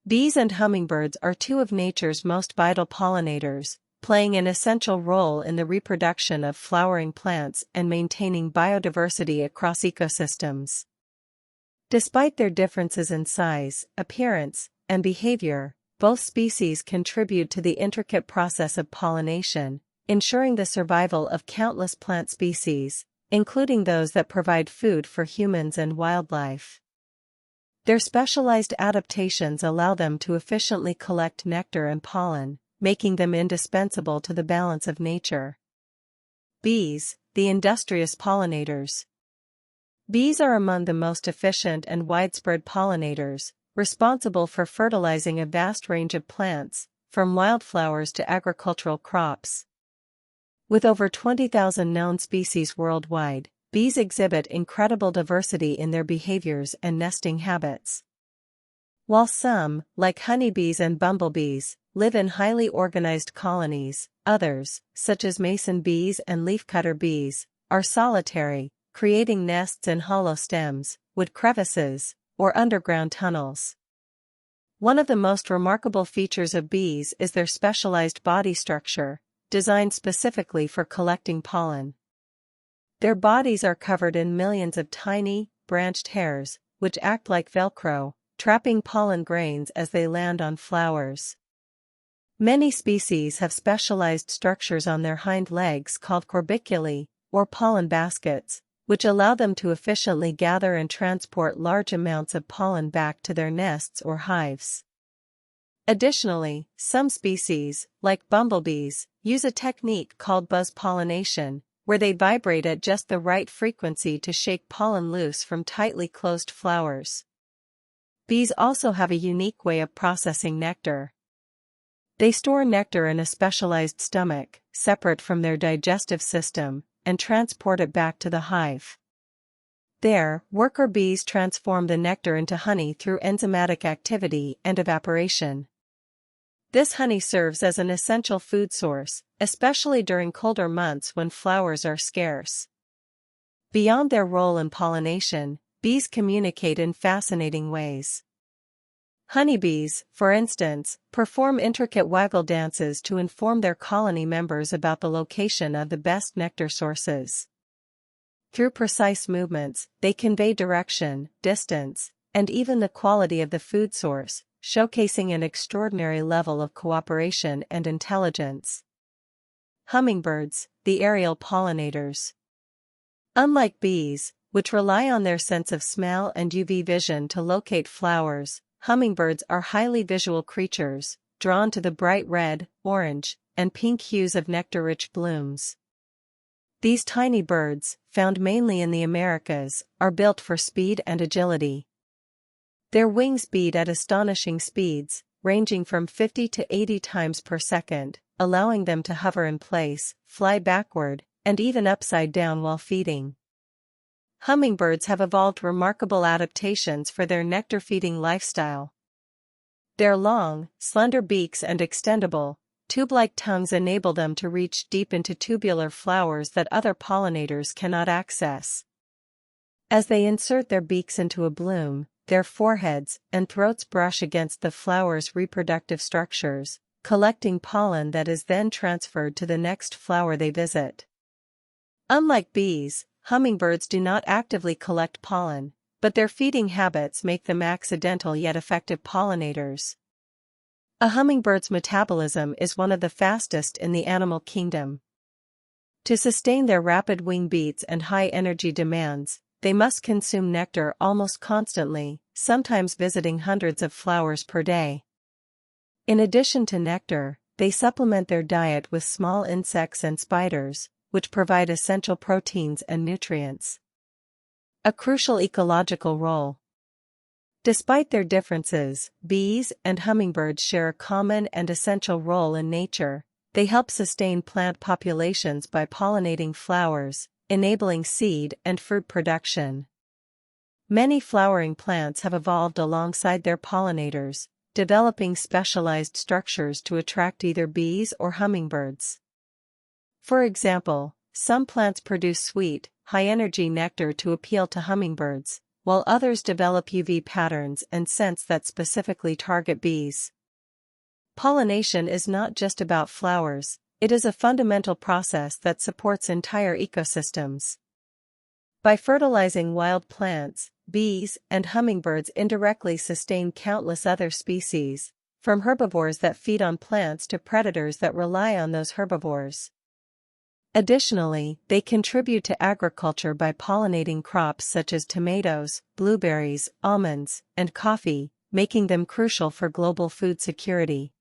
Bees and hummingbirds are two of nature's most vital pollinators, playing an essential role in the reproduction of flowering plants and maintaining biodiversity across ecosystems. Despite their differences in size, appearance, and behavior, both species contribute to the intricate process of pollination, ensuring the survival of countless plant species, including those that provide food for humans and wildlife. Their specialized adaptations allow them to efficiently collect nectar and pollen, making them indispensable to the balance of nature. Bees, the industrious pollinators. Bees are among the most efficient and widespread pollinators, responsible for fertilizing a vast range of plants, from wildflowers to agricultural crops. With over 20,000 known species worldwide, bees exhibit incredible diversity in their behaviors and nesting habits. While some, like honeybees and bumblebees, live in highly organized colonies, others, such as mason bees and leafcutter bees, are solitary, creating nests in hollow stems, wood crevices, or underground tunnels. One of the most remarkable features of bees is their specialized body structure, designed specifically for collecting pollen. Their bodies are covered in millions of tiny, branched hairs, which act like Velcro, trapping pollen grains as they land on flowers. Many species have specialized structures on their hind legs called corbiculae, or pollen baskets, which allow them to efficiently gather and transport large amounts of pollen back to their nests or hives. Additionally, some species, like bumblebees, use a technique called buzz pollination, where they vibrate at just the right frequency to shake pollen loose from tightly closed flowers. Bees also have a unique way of processing nectar. They store nectar in a specialized stomach, separate from their digestive system, and transport it back to the hive. There, worker bees transform the nectar into honey through enzymatic activity and evaporation. This honey serves as an essential food source, especially during colder months when flowers are scarce. Beyond their role in pollination, bees communicate in fascinating ways. Honeybees, for instance, perform intricate waggle dances to inform their colony members about the location of the best nectar sources. Through precise movements, they convey direction, distance, and even the quality of the food source, showcasing an extraordinary level of cooperation and intelligence. Hummingbirds, the aerial pollinators. Unlike bees, which rely on their sense of smell and UV vision to locate flowers, hummingbirds are highly visual creatures, drawn to the bright red, orange, and pink hues of nectar-rich blooms. These tiny birds, found mainly in the Americas, are built for speed and agility. Their wings beat at astonishing speeds, ranging from 50 to 80 times per second, allowing them to hover in place, fly backward, and even upside down while feeding. Hummingbirds have evolved remarkable adaptations for their nectar-feeding lifestyle. Their long, slender beaks and extendable, tube-like tongues enable them to reach deep into tubular flowers that other pollinators cannot access. As they insert their beaks into a bloom, their foreheads and throats brush against the flower's reproductive structures, collecting pollen that is then transferred to the next flower they visit. Unlike bees, hummingbirds do not actively collect pollen, but their feeding habits make them accidental yet effective pollinators. A hummingbird's metabolism is one of the fastest in the animal kingdom. To sustain their rapid wing beats and high energy demands, they must consume nectar almost constantly, sometimes visiting hundreds of flowers per day. In addition to nectar, they supplement their diet with small insects and spiders, which provide essential proteins and nutrients. A crucial ecological role. Despite their differences, bees and hummingbirds share a common and essential role in nature. They help sustain plant populations by pollinating flowers, enabling seed and fruit production. Many flowering plants have evolved alongside their pollinators, developing specialized structures to attract either bees or hummingbirds. For example, some plants produce sweet, high-energy nectar to appeal to hummingbirds, while others develop UV patterns and scents that specifically target bees. Pollination is not just about flowers, it is a fundamental process that supports entire ecosystems. By fertilizing wild plants, bees and hummingbirds indirectly sustain countless other species, from herbivores that feed on plants to predators that rely on those herbivores. Additionally, they contribute to agriculture by pollinating crops such as tomatoes, blueberries, almonds, and coffee, making them crucial for global food security.